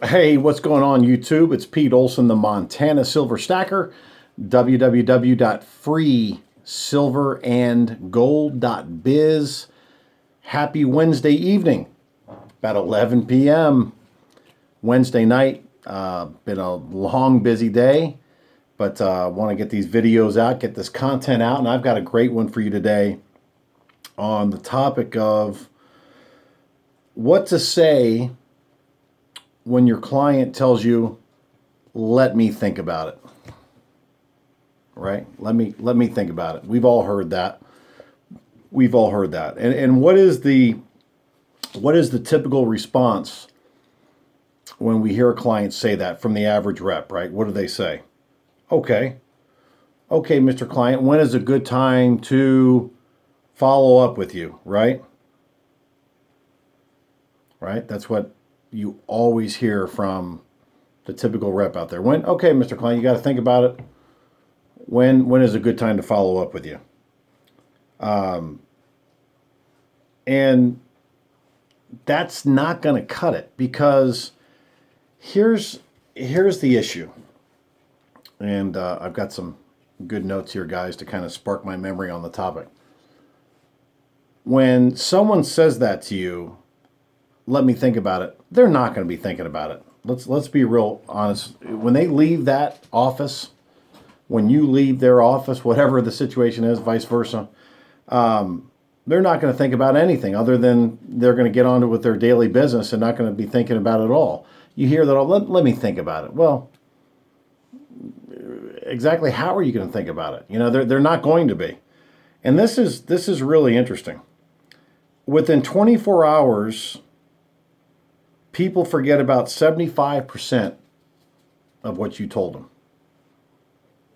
Hey, what's going on, YouTube? It's Pete Olsen, the Montana Silver Stacker, www.freesilverandgold.biz. Happy Wednesday evening, about 11 p.m. Wednesday night. Been a long, busy day, but I want to get these videos out, get this content out, and I've got a great one for you today on the topic of what to say when your client tells you, let me think about it. Right? Let me think about it. We've all heard that. We've all heard that. And what is the typical response when we hear a client say that from the average rep, right? What do they say? Okay. Okay, Mr. Client, when is a good time to follow up with you, right? Right? That's what you always hear from the typical rep out there. Okay, Mr. Client, you got to think about it. When is a good time to follow up with you? And that's not going to cut it, because here's the issue. And I've got some good notes here, guys, to kind of spark my memory on the topic. When someone says that to you, let me think about it, they're not going to be thinking about it. Let's be real honest. When they leave that office, when you leave their office, whatever the situation is, vice versa, they're not going to think about anything other than they're going to get on with their daily business and not going to be thinking about it at all. You hear that, let me think about it. Well, exactly how are you going to think about it? They're not going to be. And this is really interesting. Within 24 hours, people forget about 75% of what you told them.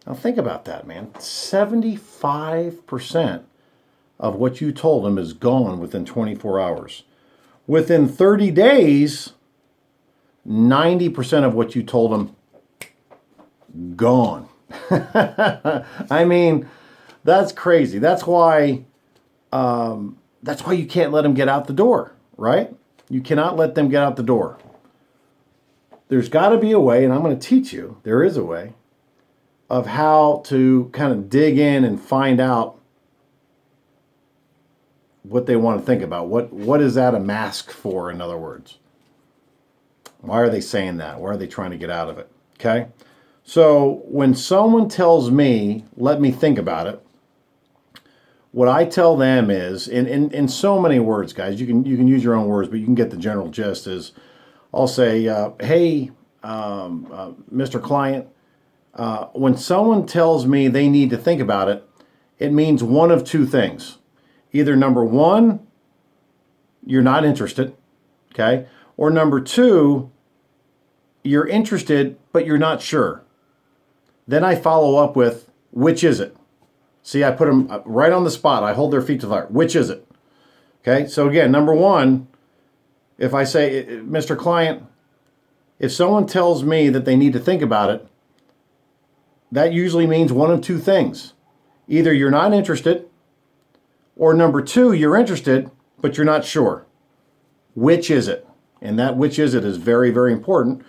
Now think about that, man. 75% of what you told them is gone within 24 hours. Within 30 days, 90% of what you told them gone. I mean, that's crazy. That's why you can't let them get out the door, right? You cannot let them get out the door. There's got to be a way, and I'm going to teach you, there is a way, of how to kind of dig in and find out what they want to think about. What is that a mask for, in other words? Why are they saying that? Why are they trying to get out of it? Okay? So when someone tells me, let me think about it, what I tell them is, in so many words, guys, you can use your own words, but you can get the general gist, is I'll say, hey, Mr. Client, when someone tells me they need to think about it, it means one of two things. Either number one, you're not interested, okay? Or number two, you're interested, but you're not sure. Then I follow up with, which is it? See, I put them right on the spot. I hold their feet to the fire. Which is it? Okay, so again, number one, if I say, Mr. Client, if someone tells me that they need to think about it, that usually means one of two things. Either you're not interested, or number two, you're interested, but you're not sure. Which is it? And that which is it is very, very important,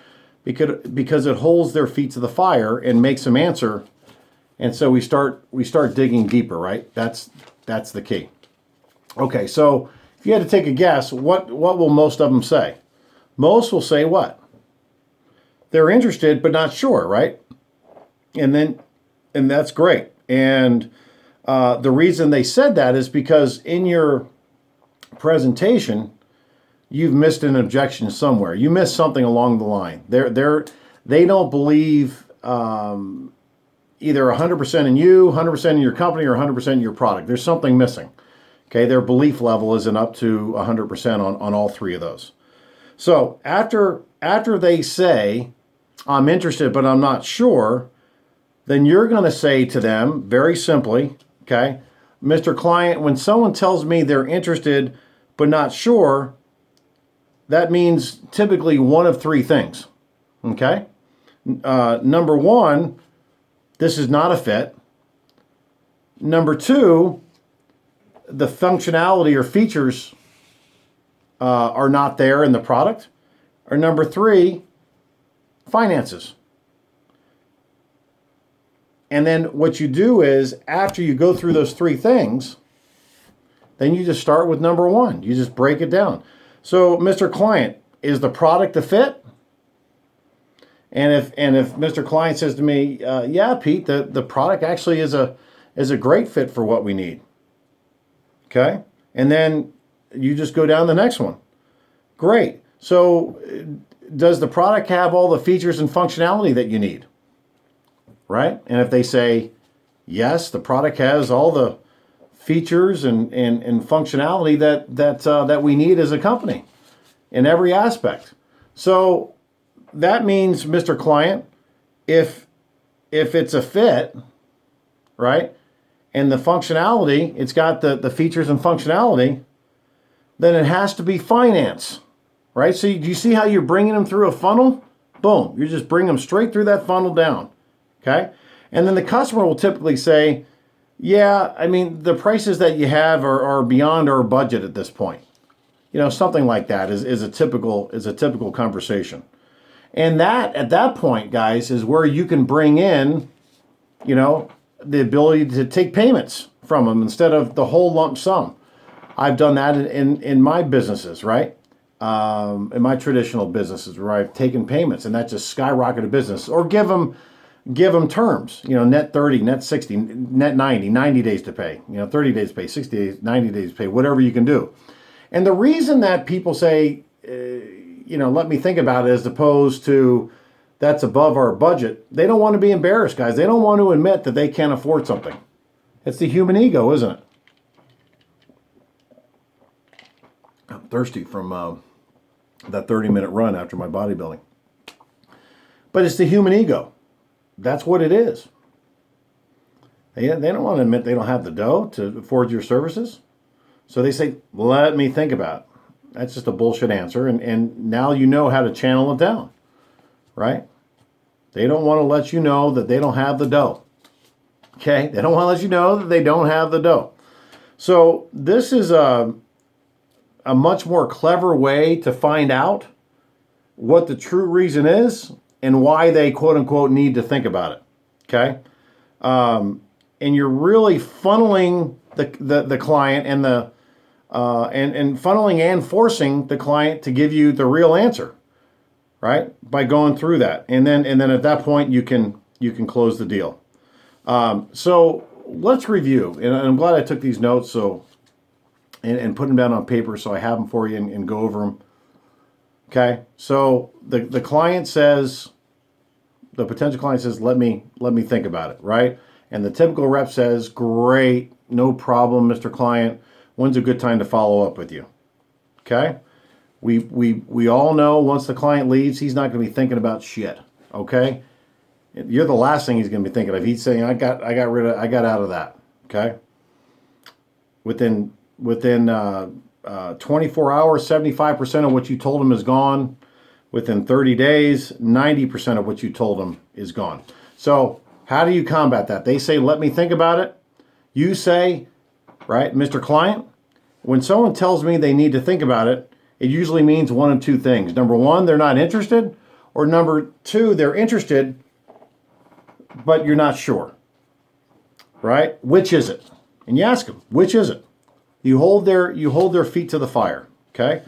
because it holds their feet to the fire and makes them answer. And so we start digging deeper, right? That's the key. Okay, so if you had to take a guess, what will most of them say? Most will say what? They're interested but not sure, right? And that's great. And the reason they said that is because in your presentation, you've missed an objection somewhere. You missed something along the line. They don't believe either 100% in you, 100% in your company, or 100% in your product. There's something missing. Okay, their belief level isn't up to 100% on all three of those. So after they say, I'm interested but I'm not sure, then you're going to say to them very simply, okay, Mr. Client, when someone tells me they're interested but not sure, that means typically one of three things. Okay? Number one, this is not a fit. Number two, the functionality or features are not there in the product. Or number three, finances. And then what you do is, after you go through those three things, then you just start with number one. You just break it down. So, Mr. Client, is the product a fit? And if Mr. Client says to me, yeah, Pete, the product actually is a great fit for what we need. Okay? And then you just go down the next one. Great. So does the product have all the features and functionality that you need? Right? And if they say, yes, the product has all the features and functionality that we need as a company in every aspect. So that means, Mr. Client, if it's a fit, right, and the functionality, it's got the features and functionality, then it has to be finance, right? So do you see how you're bringing them through a funnel? Boom, you just bring them straight through that funnel down, okay? And then the customer will typically say, yeah, I mean, the prices that you have are beyond our budget at this point. You know, something like that is a typical conversation. And that, at that point, guys, is where you can bring in, you know, the ability to take payments from them instead of the whole lump sum. I've done that in my businesses, right? In my traditional businesses where I've taken payments and that just skyrocketed business. Or give them terms, you know, net 30, net 60, net 90 days to pay, you know, 30 days to pay, 60 days, 90 days to pay, whatever you can do. And the reason that people say, you know, let me think about it, as opposed to that's above our budget, they don't want to be embarrassed, guys. They don't want to admit that they can't afford something. It's the human ego, isn't it? I'm thirsty from that 30-minute run after my bodybuilding. But it's the human ego. That's what it is. They don't want to admit they don't have the dough to afford your services. So they say, let me think about it. That's just a bullshit answer. And now you know how to channel it down, right? They don't want to let you know that they don't have the dough. Okay? They don't want to let you know that they don't have the dough. So this is a much more clever way to find out what the true reason is and why they, quote unquote, need to think about it. Okay? And you're really funneling the client and and funneling and forcing the client to give you the real answer, right? By going through that, and then at that point you can close the deal. So let's review, and I'm glad I took these notes and put them down on paper so I have them for you and go over them. Okay, so the client says, the potential client says, let me think about it, right? And the typical rep says, great, no problem, Mr. Client. When's a good time to follow up with you? Okay? We all know once the client leaves, he's not going to be thinking about shit. Okay? You're the last thing he's going to be thinking of. He's saying, I got out of that. Okay? Within 24 hours, 75% of what you told him is gone. Within 30 days, 90% of what you told him is gone. So how do you combat that? They say, let me think about it. You say, right, Mr. Client, when someone tells me they need to think about it, it usually means one of two things. Number one, they're not interested, or number two, they're interested, but you're not sure, right? Which is it? And you ask them, which is it? You hold their feet to the fire, okay?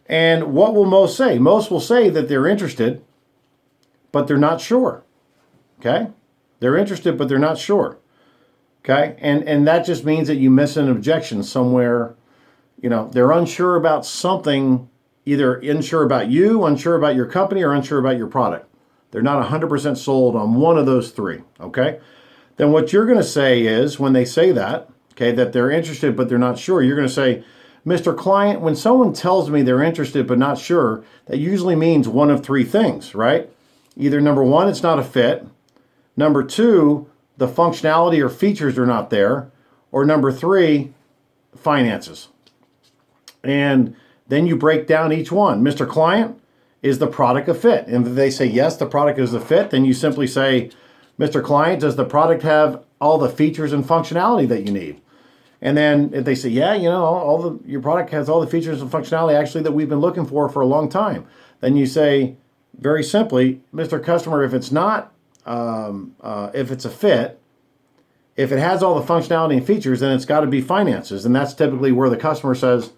And what will most say? Most will say that they're interested, but they're not sure, okay? They're interested, but they're not sure. Okay, and that just means that you miss an objection somewhere. You know, they're unsure about something, either unsure about you, unsure about your company, or unsure about your product. They're not 100% sold on one of those three, okay? Then what you're going to say is, when they say that, okay, that they're interested but they're not sure, you're going to say, Mr. Client, when someone tells me they're interested but not sure, that usually means one of three things, right? Either number one, it's not a fit. Number two, the functionality or features are not there. Or number three, finances. And then you break down each one. Mr. Client, is the product a fit? And if they say, yes, the product is a fit, then you simply say, Mr. Client, does the product have all the features and functionality that you need? And then if they say, yeah, you know, your product has all the features and functionality actually that we've been looking for a long time, then you say, very simply, Mr. Customer, if it's not, if it's a fit, if it has all the functionality and features, then it's got to be finances. And that's typically where the customer says,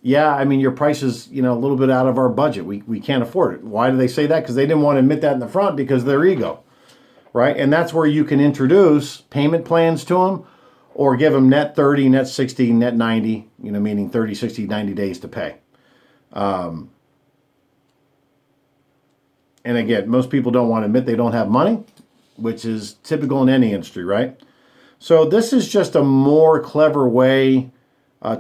yeah, I mean, your price is, a little bit out of our budget. We can't afford it. Why do they say that? Because they didn't want to admit that in the front because of their ego, right? And that's where you can introduce payment plans to them or give them net 30, net 60, net 90, meaning 30, 60, 90 days to pay. And again, most people don't want to admit they don't have money, which is typical in any industry, right? So this is just a more clever way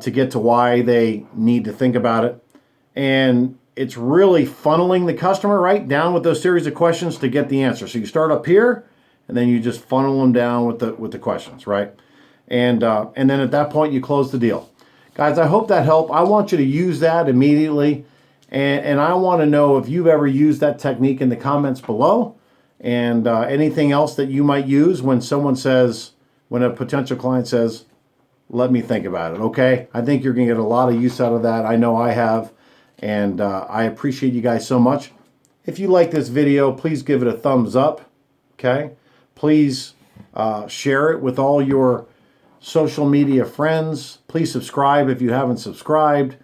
to get to why they need to think about it. And it's really funneling the customer right down with those series of questions to get the answer. So you start up here, and then you just funnel them down with the questions, right? And then at that point, you close the deal. Guys, I hope that helped. I want you to use that immediately. And I want to know if you've ever used that technique in the comments below. And anything else that you might use when when a potential client says, let me think about it, okay? I think you're going to get a lot of use out of that. I know I have. And I appreciate you guys so much. If you like this video, please give it a thumbs up, okay? Please share it with all your social media friends. Please subscribe if you haven't subscribed.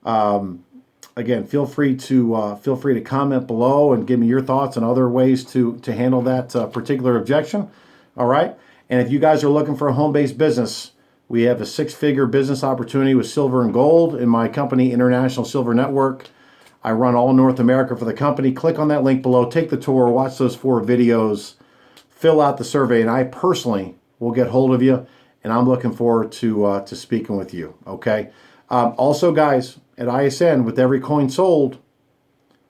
Again, feel free to comment below and give me your thoughts on other ways to handle that particular objection. All right. And if you guys are looking for a home-based business, we have a 6-figure business opportunity with silver and gold in my company, International Silver Network. I run all North America for the company. Click on that link below, take the tour, watch those 4 videos, fill out the survey, and I personally will get hold of you. And I'm looking forward to speaking with you. Okay. Also, guys, at ISN, with every coin sold,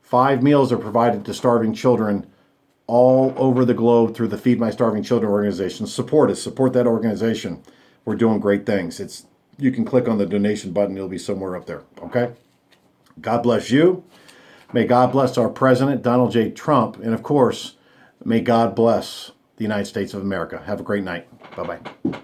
5 meals are provided to starving children all over the globe through the Feed My Starving Children organization. Support us. Support that organization. We're doing great things. You can click on the donation button. It'll be somewhere up there. Okay? God bless you. May God bless our president, Donald J. Trump. And, of course, may God bless the United States of America. Have a great night. Bye-bye.